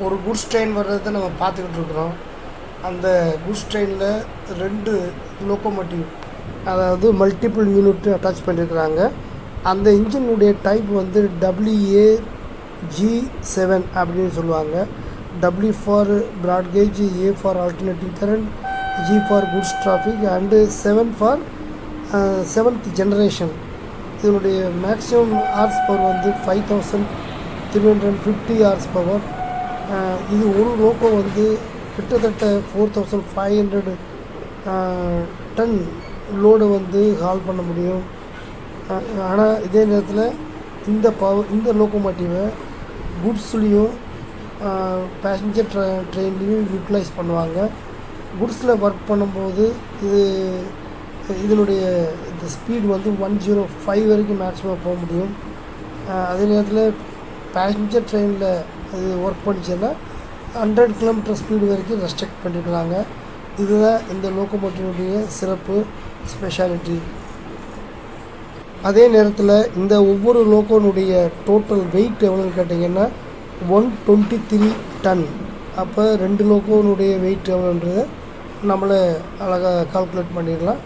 ஒரு goods train வர்றதை நம்ம பார்த்துக்கிட்டு இருக்கிறோம். அந்த குட்ஸ் ட்ரெயினில் 2 லோக்கோமோட்டிவ், அதாவது மல்டிபிள் யூனிட் அட்டாச் பண்ணியிருக்கிறாங்க. அந்த இன்ஜினுடைய டைப் வந்து WAG7 அப்படின்னு சொல்லுவாங்க. W for broad gauge, A for alternative current, G for goods traffic and 7 for 7th generation. இதனுடைய மேக்ஸிமம் ஹார்ஸ் பவர் வந்து 5350 ஹார்ஸ் பவர். இது ஒரு லோக்கோ வந்து கிட்டத்தட்ட 4500 டன் லோடு வந்து ஹால் பண்ண முடியும். ஆனால் இதே நேரத்தில் இந்த லோக்கோமோட்டிவை குட்ஸ்லேயும் பேசஞ்சர் ட்ரெயின்லேயும் யூட்டிலைஸ் பண்ணுவாங்க. குட்ஸில் ஒர்க் பண்ணும்போது இதனுடைய இந்த ஸ்பீடு வந்து 105 வரைக்கும் மேக்ஸிமம் போக முடியும். அதே நேரத்தில் பேசஞ்சர் ட்ரெயினில் இது ஒர்க் பண்ணிச்சுன்னா 100 கிலோமீட்டர் ஸ்பீடு வரைக்கும் ரெஸ்ட்ரிக்ட் பண்ணியிருக்கிறாங்க. இதுதான் இந்த லோக்கோமோட்டிவனுடைய சிறப்பு ஸ்பெஷாலிட்டி. அதே நேரத்தில் இந்த ஒவ்வொரு லோக்கோனுடைய டோட்டல் வெயிட் எவ்வளோன்னு கேட்டிங்கன்னா 123 டன். அப்போ 2 லோக்கோனுடைய வெயிட் எவ்வளோன்றதை நம்மளே அழகாக கால்குலேட் பண்ணிடலாம்.